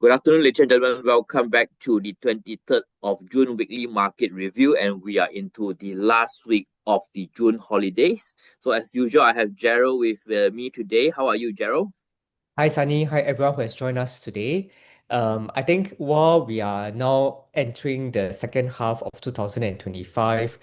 Good afternoon, ladies and gentlemen. Welcome back to the 23rd of June weekly market review, and we are into the last week of the June holidays. So, as usual, I have Gerald with me today. How are you, Gerald? Hi, Sunny. Hi, everyone who has joined us today. I think while we are now entering the second half of 2025,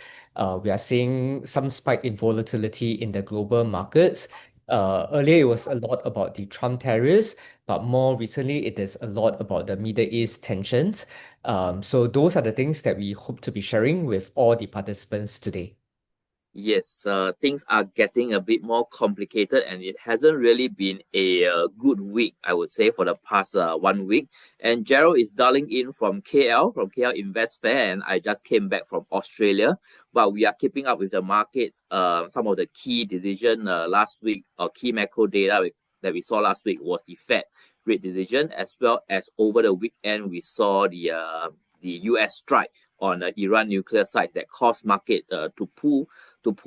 we are seeing some spike in volatility in the global markets. Earlier, it was a lot about the Trump tariffs, but more recently, it is a lot about the Middle East tensions. So those are the things that we hope to be sharing with all the participants today. Yes, things are getting a bit more complicated, and it hasn't really been a good week, I would say, for the past 1 week. And Gerald is dialing in from KL, from KL Invest Fair, and I just came back from Australia. But we are keeping up with the markets. Some of the key decision last week, or key macro data that we saw last week was the Fed rate decision, as well as over the weekend we saw the US strike on the Iran nuclear site that caused market to pull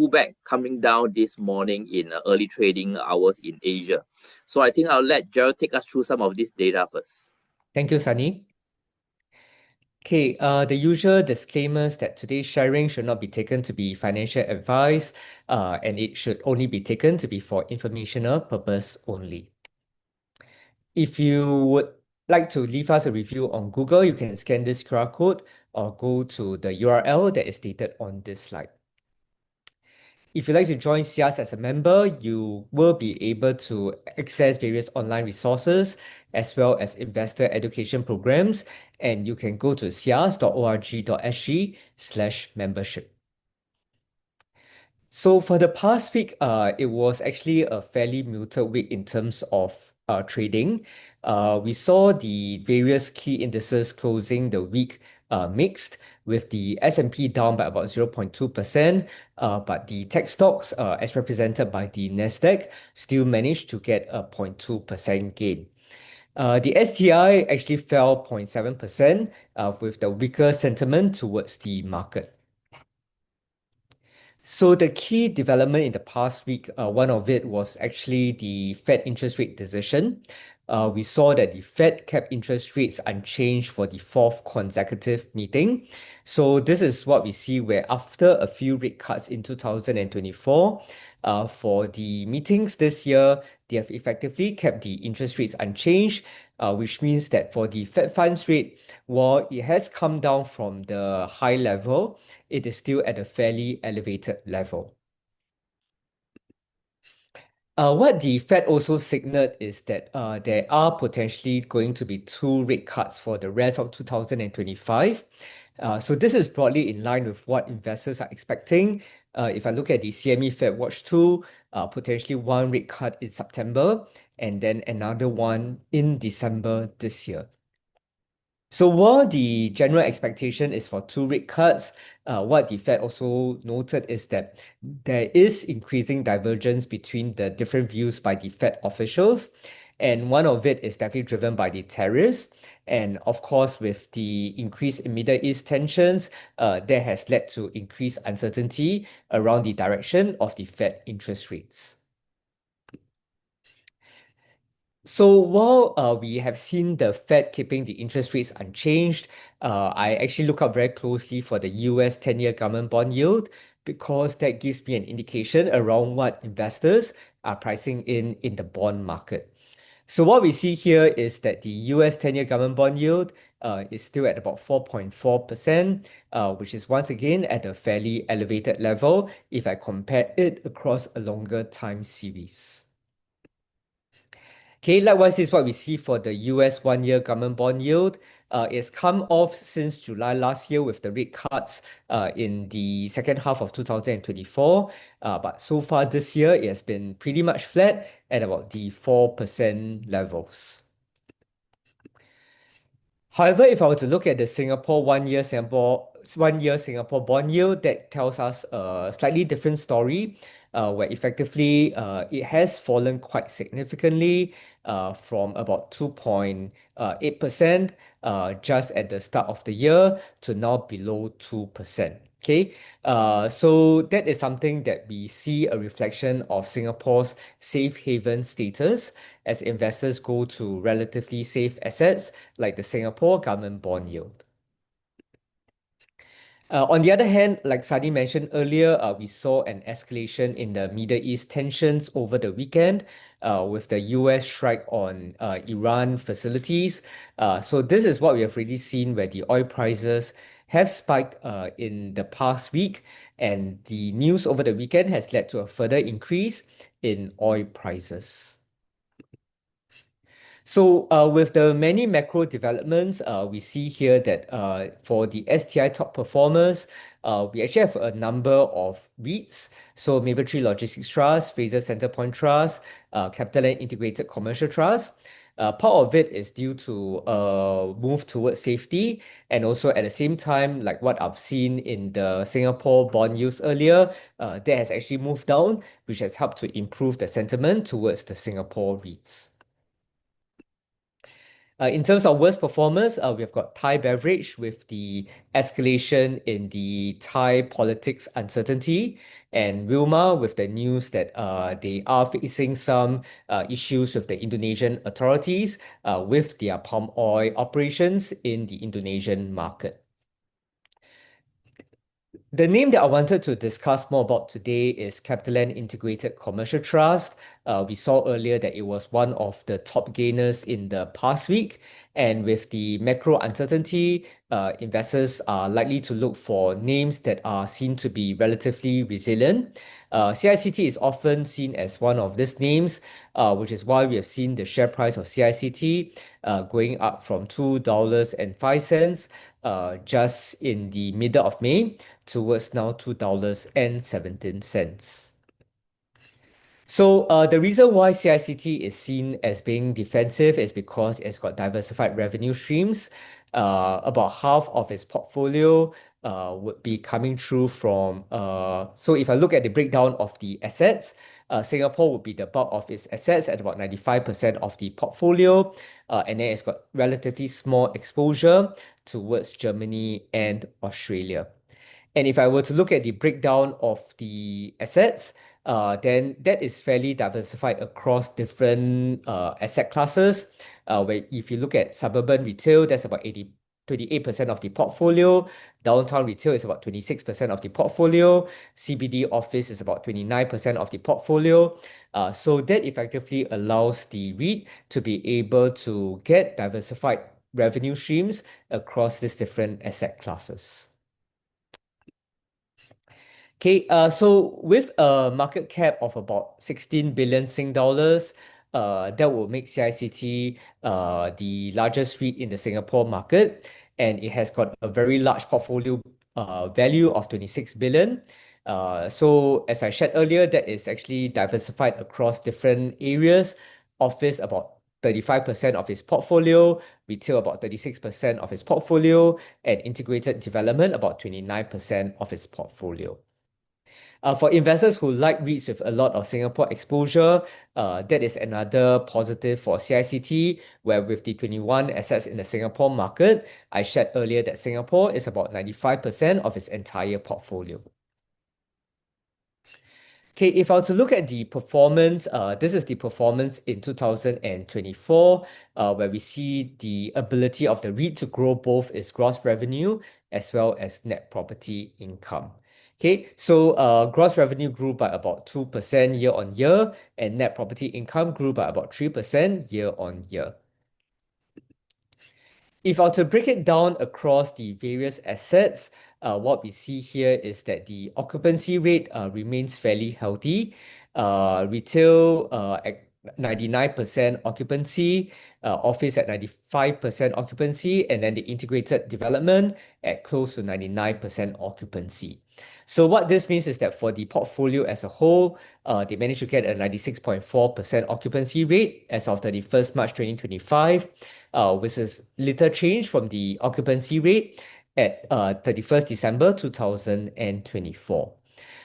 back, coming down this morning in early trading hours in Asia. So I think I'll let Gerald take us through some of this data first. Thank you, Sunny. Okay, the usual disclaimers that today's sharing should not be taken to be financial advice, and it should only be taken to be for informational purpose only. If you would like to leave us a review on Google, you can scan this QR code or go to the URL that is stated on this slide. If you'd like to join SIAS as a member, you will be able to access various online resources as well as investor education programs, and you can go to sias.org.sg/membership. So for the past week, it was actually a fairly muted week in terms of trading. We saw the various key indices closing the week mixed, with the S&P down by about 0.2%, but the tech stocks, as represented by the Nasdaq, still managed to get a 0.2% gain. The STI actually fell 0.7%, with the weaker sentiment towards the market. So the key development in the past week, one of it was actually the Fed interest rate decision. We saw that the Fed kept interest rates unchanged for the fourth consecutive meeting. So this is what we see where after a few rate cuts in 2024, for the meetings this year, they have effectively kept the interest rates unchanged, which means that for the Fed funds rate, while it has come down from the high level, it is still at a fairly elevated level. What the Fed also signaled is that there are potentially going to be two rate cuts for the rest of 2025. So this is broadly in line with what investors are expecting. If I look at the CME Fed Watch 2, potentially one rate cut in September and then another one in December this year. So while the general expectation is for two rate cuts, what the Fed also noted is that there is increasing divergence between the different views by the Fed officials. And one of it is definitely driven by the tariffs. And of course, with the increase in Middle East tensions, that has led to increased uncertainty around the direction of the Fed interest rates. So while we have seen the Fed keeping the interest rates unchanged, I actually look up very closely for the US 10-year government bond yield, because that gives me an indication around what investors are pricing in the bond market. So what we see here is that the US 10-year government bond yield is still at about 4.4%, which is once again at a fairly elevated level if I compare it across a longer time series. Okay, likewise, this is what we see for the US one-year government bond yield. It's come off since July last year with the rate cuts in the second half of 2024. But so far this year, it has been pretty much flat at about the 4% levels. However, if I were to look at the one-year Singapore bond yield, that tells us a slightly different story, where effectively it has fallen quite significantly from about 2.8% just at the start of the year to now below 2%. Okay, so that is something that we see a reflection of Singapore's safe haven status as investors go to relatively safe assets like the Singapore government bond yield. On the other hand, like Sadi mentioned earlier, we saw an escalation in the Middle East tensions over the weekend with the US strike on Iran facilities. So this is what we have already seen where the oil prices have spiked in the past week, and the news over the weekend has led to a further increase in oil prices. So, with the many macro developments, we see here that for the STI top performers, we actually have a number of REITs. So, Mapletree Logistics Trust, Fraser Centrepoint Trust, CapitaLand Integrated Commercial Trust. Part of it is due to a move towards safety, and also at the same time, like what I've seen in the Singapore bond yields earlier, that has actually moved down, which has helped to improve the sentiment towards the Singapore REITs. In terms of worst performers, we've got Thai Beverage with the escalation in the Thai politics uncertainty, and Wilmar with the news that they are facing some issues with the Indonesian authorities with their palm oil operations in the Indonesian market. The name that I wanted to discuss more about today is CapitaLand Integrated Commercial Trust. We saw earlier that it was one of the top gainers in the past week. And with the macro uncertainty, investors are likely to look for names that are seen to be relatively resilient. CICT is often seen as one of these names, which is why we have seen the share price of CICT going up from $2.05 just in the middle of May towards now $2.17. So the reason why CICT is seen as being defensive is because it's got diversified revenue streams. About half of its portfolio would be coming through from, so if I look at the breakdown of the assets, Singapore would be the bulk of its assets at about 95% of the portfolio. And then it's got relatively small exposure towards Germany and Australia. And if I were to look at the breakdown of the assets, then that is fairly diversified across different asset classes. Where if you look at suburban retail, that's about 28% of the portfolio. Downtown retail is about 26% of the portfolio. CBD office is about 29% of the portfolio. So that effectively allows the REIT to be able to get diversified revenue streams across these different asset classes. Okay, so with a market cap of about 16 billion Sing dollars, that will make CICT the largest REIT in the Singapore market, and it has got a very large portfolio value of 26 billion. So as I shared earlier, that is actually diversified across different areas. Office about 35% of its portfolio, retail about 36% of its portfolio, and integrated development about 29% of its portfolio. For investors who like REITs with a lot of Singapore exposure, that is another positive for CICT, where with the 21 assets in the Singapore market, I shared earlier that Singapore is about 95% of its entire portfolio. Okay, if I were to look at the performance, this is the performance in 2024, where we see the ability of the REIT to grow both its gross revenue as well as net property income. Okay, so gross revenue grew by about 2% year on year, and net property income grew by about 3% year on year. If I were to break it down across the various assets, what we see here is that the occupancy rate remains fairly healthy. Retail at 99% occupancy, office at 95% occupancy, and then the integrated development at close to 99% occupancy. So what this means is that for the portfolio as a whole, they managed to get a 96.4% occupancy rate as of 31st March 2025, which is little change from the occupancy rate at 31st December 2024.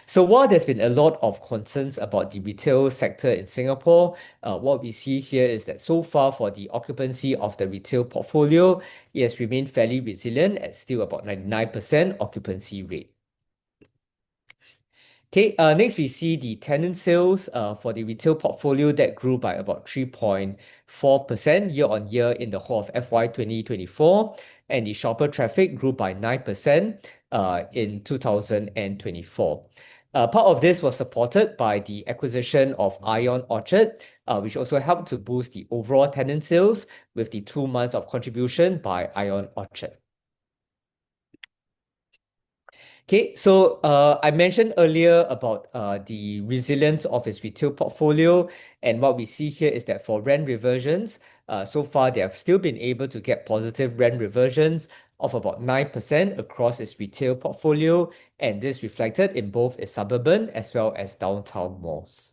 So while there's been a lot of concerns about the retail sector in Singapore, what we see here is that so far for the occupancy of the retail portfolio, it has remained fairly resilient at still about 99% occupancy rate. Okay, next we see the tenant sales for the retail portfolio that grew by about 3.4% year on year in the whole of FY 2024, and the shopper traffic grew by 9% in 2024. Part of this was supported by the acquisition of Ion Orchard, which also helped to boost the overall tenant sales with the 2 months of contribution by Ion Orchard. Okay, so I mentioned earlier about the resilience of its retail portfolio, and what we see here is that for rent reversions, so far they have still been able to get positive rent reversions of about 9% across its retail portfolio, and this reflected in both its suburban as well as downtown malls.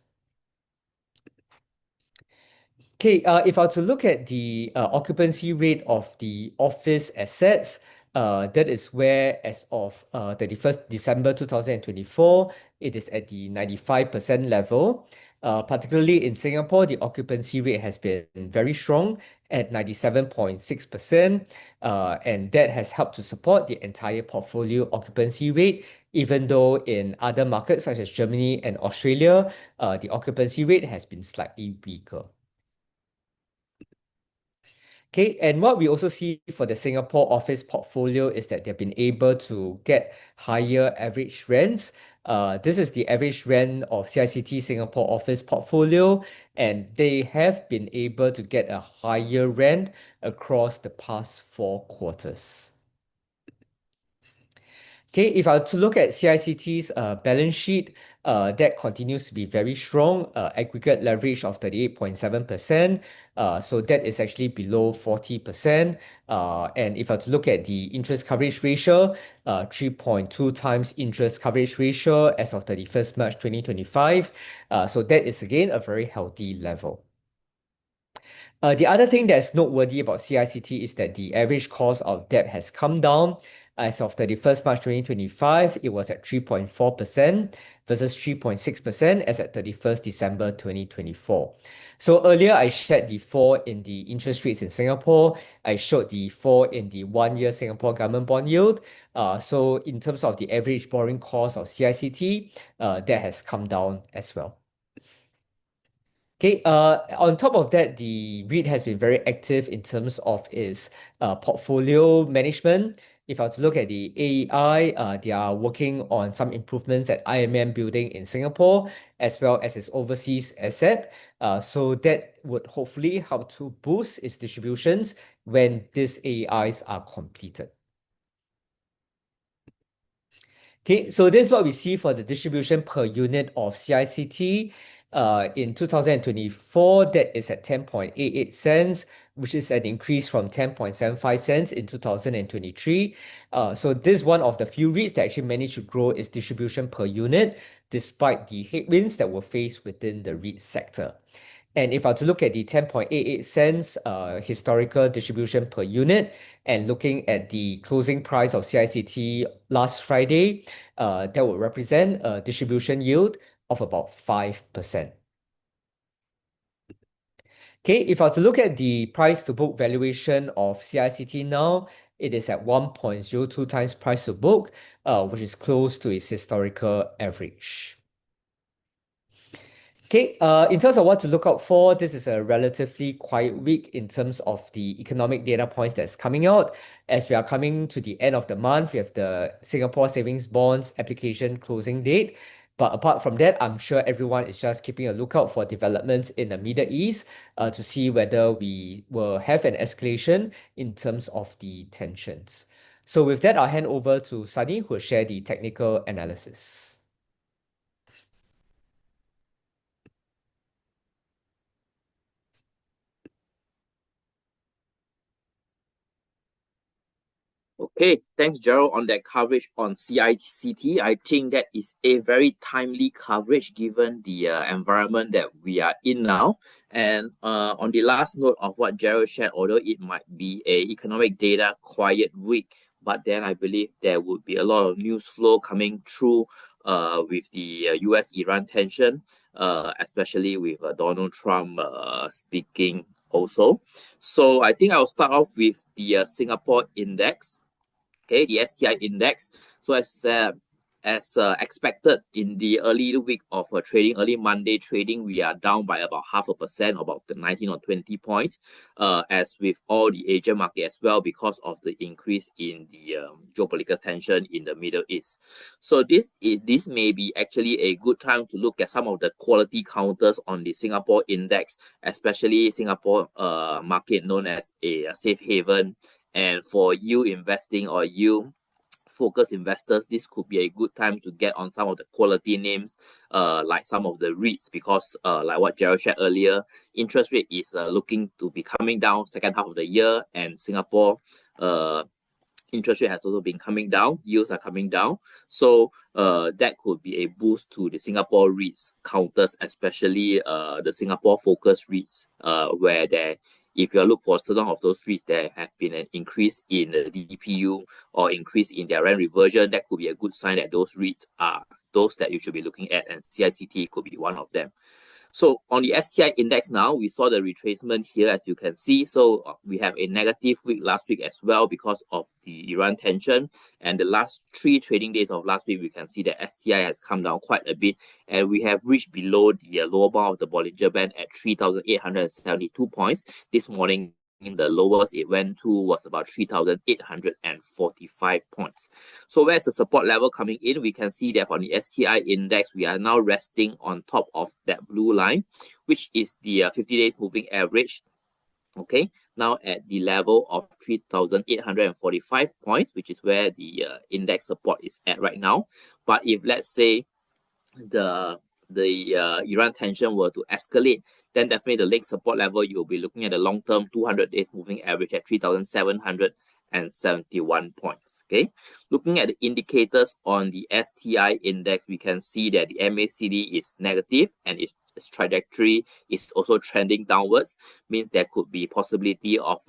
Okay, if I were to look at the occupancy rate of the office assets, that is where as of 31st December 2024, it is at the 95% level. Particularly in Singapore, the occupancy rate has been very strong at 97.6%, and that has helped to support the entire portfolio occupancy rate, even though in other markets such as Germany and Australia, the occupancy rate has been slightly weaker. Okay, and what we also see for the Singapore office portfolio is that they've been able to get higher average rents. This is the average rent of CICT Singapore office portfolio, and they have been able to get a higher rent across the past 4 quarters. Okay, if I were to look at CICT's balance sheet, that continues to be very strong, aggregate leverage of 38.7%. So that is actually below 40%. And if I were to look at the interest coverage ratio, 3.2 times interest coverage ratio as of 31st March 2025. So that is again a very healthy level. The other thing that's noteworthy about CICT is that the average cost of debt has come down. As of 31st March 2025, it was at 3.4% versus 3.6% as at 31st December 2024. So earlier I shared the fall in the interest rates in Singapore. I showed the fall in the 1-year Singapore government bond yield. So in terms of the average borrowing cost of CICT, that has come down as well. Okay, on top of that, the REIT has been very active in terms of its portfolio management. If I were to look at the AEI, they are working on some improvements at IMM building in Singapore, as well as its overseas asset. So that would hopefully help to boost its distributions when these AEIs are completed. Okay, so this is what we see for the distribution per unit of CICT. In 2024, that is at 10.88 cents, which is an increase from 10.75 cents in 2023. So this is one of the few REITs that actually managed to grow its distribution per unit, despite the headwinds that were faced within the REIT sector. And if I were to look at the 10.88 cents historical distribution per unit, and looking at the closing price of CICT last Friday, that would represent a distribution yield of about 5%. Okay, if I were to look at the price to book valuation of CICT now, it is at 1.02 times price to book, which is close to its historical average. Okay, in terms of what to look out for, this is a relatively quiet week in terms of the economic data points that's coming out. As we are coming to the end of the month, we have the Singapore Savings Bonds application closing date. But apart from that, I'm sure everyone is just keeping a lookout for developments in the Middle East to see whether we will have an escalation in terms of the tensions. So with that, I'll hand over to Sunny, who will share the technical analysis. Okay, thanks, Gerald, on that coverage on CICT. I think that is a very timely coverage given the environment that we are in now. And on the last note of what Gerald shared, although it might be a economic data quiet week, but then I believe there would be a lot of news flow coming through with the US-Iran tension, especially with Donald Trump speaking also. So I think I'll start off with the Singapore index. Okay, the STI index. So as expected in the early week of trading, early Monday trading, we are down by about 0.5%, about the 19 or 20 points, as with all the Asian market as well, because of the increase in the geopolitical tension in the Middle East. So this may be actually a good time to look at some of the quality counters on the Singapore index, especially Singapore market known as a safe haven. And for you investing or you focused investors, this could be a good time to get on some of the quality names, like some of the REITs, because like what Gerald shared earlier, interest rate is looking to be coming down second half of the year, and Singapore interest rate has also been coming down, yields are coming down. So that could be a boost to the Singapore REITs counters, especially the Singapore focused REITs, where there, if you look for certain of those REITs, there have been an increase in the DPU or increase in their rent reversion. That could be a good sign that those REITs are those that you should be looking at, and CICT could be one of them. So on the STI index now, we saw the retracement here, as you can see. So we have a negative week last week as well because of the Iran tension. And the last 3 trading days of last week, we can see that STI has come down quite a bit. And we have reached below the lower bound of the Bollinger Band at 3,872 points. This morning, the lowest it went to was about 3,845 points. So where's the support level coming in? We can see that on the STI index, we are now resting on top of that blue line, which is the 50 days moving average. Okay, now at the level of 3,845 points, which is where the index support is at right now. But if let's say the Iran tension were to escalate, then definitely the next support level, you'll be looking at the long-term 200 days moving average at 3,771 points. Okay, looking at the indicators on the STI index, we can see that the MACD is negative and its trajectory is also trending downwards, means there could be possibility of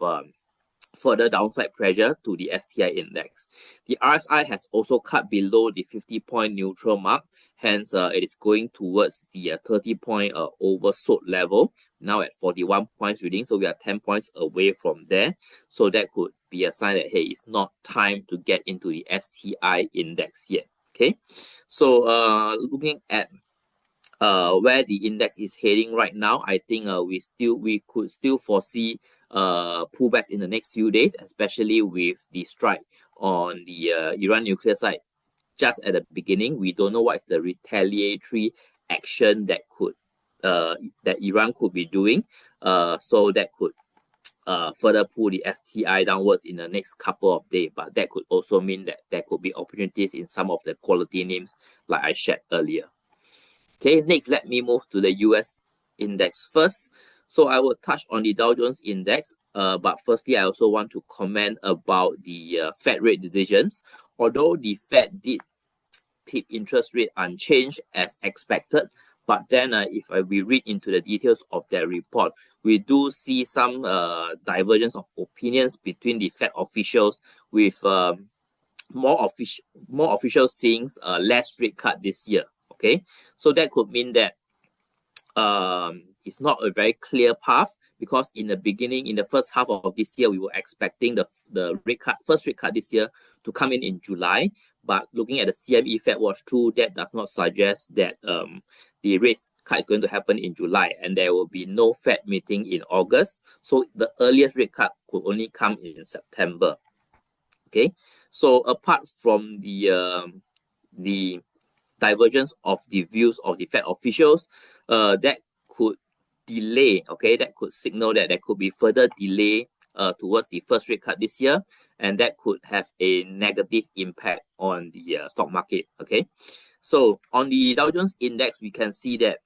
further downside pressure to the STI index. The RSI has also cut below the 50-point neutral mark. Hence, it is going towards the 30-point oversold level, now at 41 points reading. So we are 10 points away from there. So that could be a sign that, hey, it's not time to get into the STI index yet. Okay, so looking at where the index is heading right now, I think we could still foresee pullbacks in the next few days, especially with the strike on the Iran nuclear side. Just at the beginning, we don't know what is the retaliatory action that could that Iran could be doing. So that could further pull the STI downwards in the next couple of days. But that could also mean that there could be opportunities in some of the quality names like I shared earlier. Okay, next let me move to the US index first. So I will touch on the Dow Jones index, but firstly I also want to comment about the Fed rate decisions. Although the Fed did keep interest rate unchanged as expected, but then if we read into the details of their report, we do see some divergence of opinions between the Fed officials, with more officials seeing less rate cut this year. Okay, so that could mean that it's not a very clear path, because in the beginning, in the first half of this year, we were expecting the first rate cut this year to come in July. But looking at the CME Fed Watch Tool, that does not suggest that the rate cut is going to happen in July, and there will be no Fed meeting in August. So the earliest rate cut could only come in September. Okay, so apart from the divergence of the views of the Fed officials, that could delay, okay, that could signal that there could be further delay towards the first rate cut this year, and that could have a negative impact on the stock market. Okay, so on the Dow Jones index, we can see that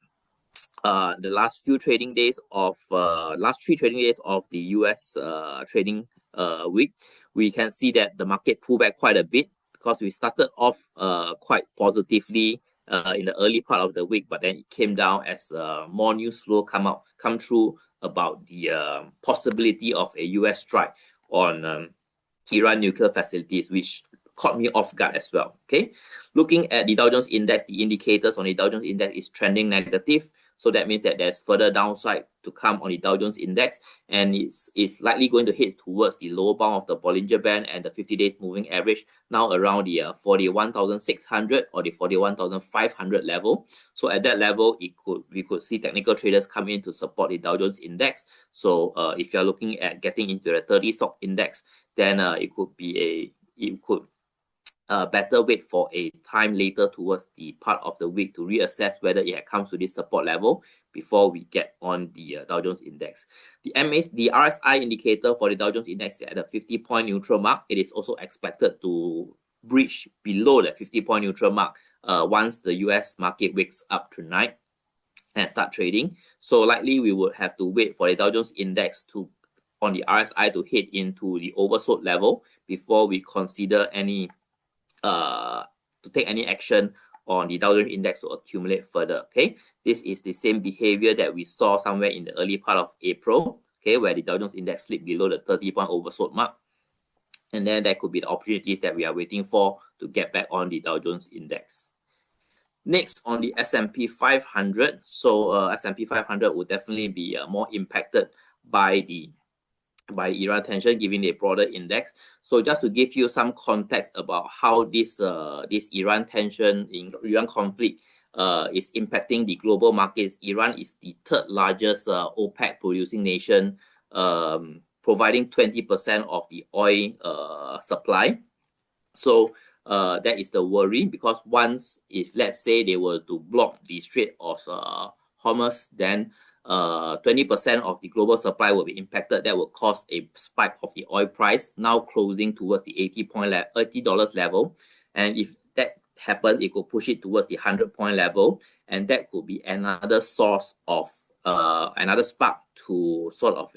the last 3 trading days of the US trading week, we can see that the market pulled back quite a bit, because we started off quite positively in the early part of the week, but then it came down as more news flow come through about the possibility of a US strike on Iran nuclear facilities, which caught me off guard as well. Okay, looking at the Dow Jones Index, the indicators on the Dow Jones Index is trending negative. So that means that there's further downside to come on the Dow Jones Index, and it's likely going to hit towards the lower bound of the Bollinger Band and the 50 days moving average, now around the 41,600 or the 41,500 level. So at that level, we could see technical traders come in to support the Dow Jones Index. So if you're looking at getting into the 30 stock index, then it could better wait for a time later towards the part of the week to reassess whether it comes to this support level before we get on the Dow Jones Index. The RSI indicator for the Dow Jones Index is at a 50-point neutral mark. It is also expected to breach below the 50-point neutral mark once the US market wakes up tonight and start trading. So likely we would have to wait for the Dow Jones Index on the RSI to hit into the oversold level before we consider to take any action on the Dow Jones Index to accumulate further. Okay, this is the same behavior that we saw somewhere in the early part of April, okay, where the Dow Jones Index slipped below the 30-point oversold mark, and then there could be the opportunities that we are waiting for to get back on the Dow Jones Index. Next, on the S&P 500, so S&P 500 will definitely be more impacted by the Iran tension, given the broader index. So just to give you some context about how this Iran tension, Iran conflict is impacting the global markets. Iran is the third largest OPEC producing nation, providing 20% of the oil supply. So that is the worry, because if let's say they were to block the Strait of Hormuz, then 20% of the global supply will be impacted. That will cause a spike of the oil price, now closing towards the $80 level. And if that happens, it could push it towards the 100-point level, and that could be another source of another spark to sort of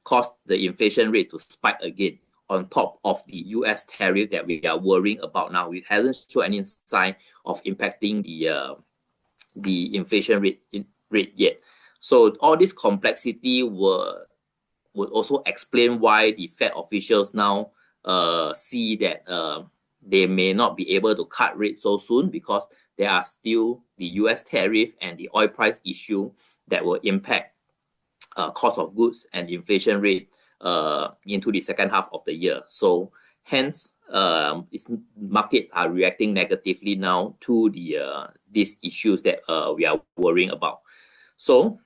cause the inflation rate to spike again, on top of the US tariff that we are worrying about now. It hasn't shown any sign of impacting the inflation rate yet. So all this complexity would also explain why the Fed officials now see that they may not be able to cut rates so soon, because there are still the US tariff and the oil price issue that will impact cost of goods and inflation rate into the second half of the year. So hence, markets are reacting negatively now to these issues that we are worrying about. So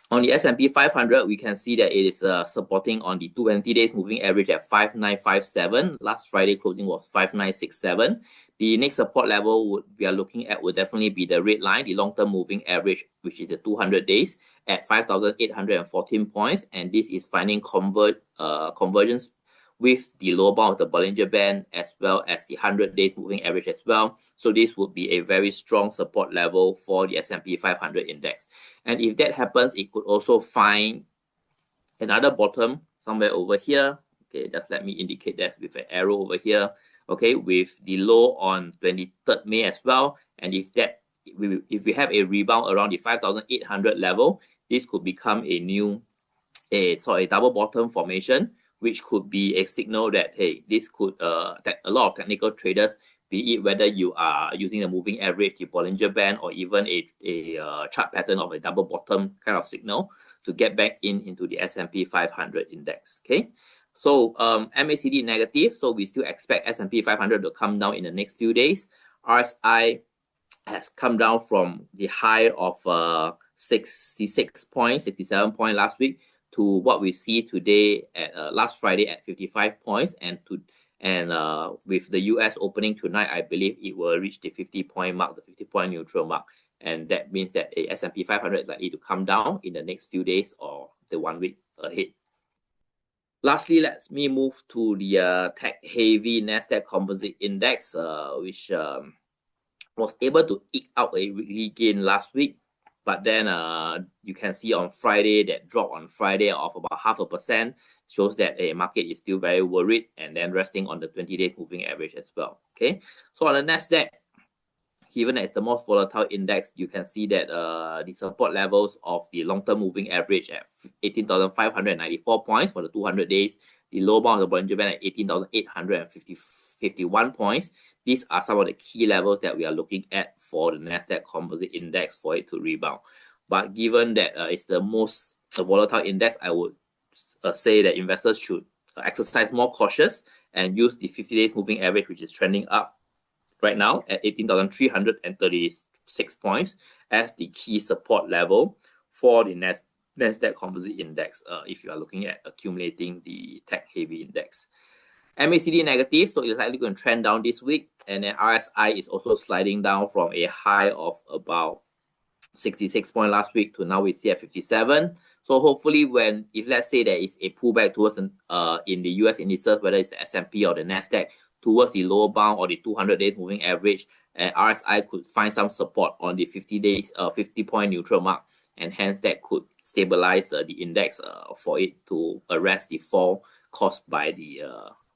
on the S&P 500, we can see that it is supporting on the 220 days moving average at 5957. Last Friday closing was 5967. The next support level we are looking at would definitely be the red line, the long-term moving average, which is the 200 days at 5,814 points. And this is finding convergence with the lower bound of the Bollinger Band, as well as the 100 days moving average as well. So this would be a very strong support level for the S&P 500 index. And if that happens, it could also find another bottom somewhere over here. Okay, just let me indicate that with an arrow over here. Okay, with the low on 23rd May as well. And if we have a rebound around the 5,800 level, this could become a double bottom formation, which could be a signal that, hey, this could, that a lot of technical traders, be it whether you are using the moving average, the Bollinger Band, or even a chart pattern of a double bottom kind of signal, to get back into the S&P 500 index. Okay, so MACD negative, so we still expect S&P 500 to come down in the next few days. RSI has come down from the high of 66 points, 67 points last week, to what we see today at last Friday at 55 points, and with the US opening tonight, I believe it will reach the 50-point mark, the 50-point neutral mark, and that means that a S&P 500 is likely to come down in the next few days or the 1 week ahead. Lastly, let me move to the tech-heavy Nasdaq Composite Index, which was able to eke out a weekly gain last week. But then you can see on Friday, that drop on Friday of about 0.5% shows that a market is still very worried, and then resting on the 20 days moving average as well. Okay, so on the Nasdaq, given that it's the most volatile index, you can see that the support levels of the long-term moving average at 18,594 points for the 200 days, the low bound of the Bollinger Band at 18,851 points. These are some of the key levels that we are looking at for the Nasdaq Composite Index for it to rebound. But given that it's the most volatile index, I would say that investors should exercise more cautious and use the 50 days moving average, which is trending up right now at 18,336 points as the key support level for the Nasdaq Composite Index if you are looking at accumulating the tech-heavy index. MACD negative, so it's likely going to trend down this week, and then RSI is also sliding down from a high of about 66 point last week to now we see at 57. So hopefully if let's say there is a pullback towards in the US indices, whether it's the S&P or the Nasdaq, towards the lower bound or the 200 days moving average, RSI could find some support on the 50-point neutral mark, and hence that could stabilize the index for it to arrest the fall caused by the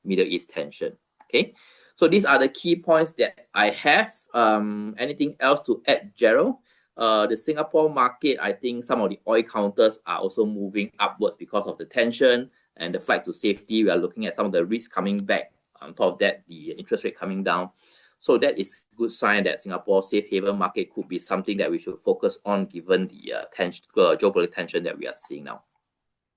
Middle East tension. Okay, so these are the key points that I have. Anything else to add, Gerald? The Singapore market, I think some of the oil counters are also moving upwards because of the tension and the flight to safety. We are looking at some of the risks coming back. On top of that, the interest rate coming down. So that is a good sign that Singapore safe haven market could be something that we should focus on given the geopolitical tension that we are seeing now.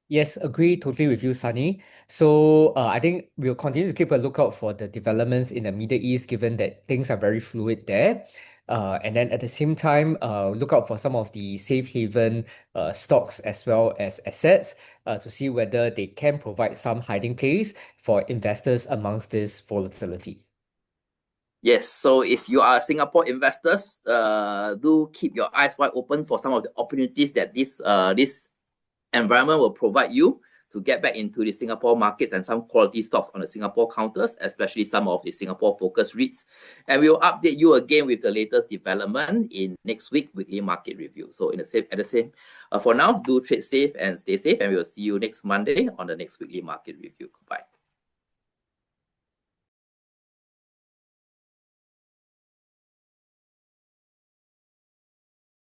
Yes, agree totally with you, Sunny. So I think we'll continue to keep a lookout for the developments in the Middle East, given that things are very fluid there. And then at the same time, look out for some of the safe haven stocks as well as assets to see whether they can provide some hiding place for investors amongst this volatility. Yes, so if you are Singapore investors, do keep your eyes wide open for some of the opportunities that this environment will provide you to get back into the Singapore markets and some quality stocks on the Singapore counters, especially some of the Singapore-focused REITs. And we will update you again with the latest development in next week weekly market review. So for now, do trade safe and stay safe, and we will see you next Monday on the next weekly market review. Goodbye.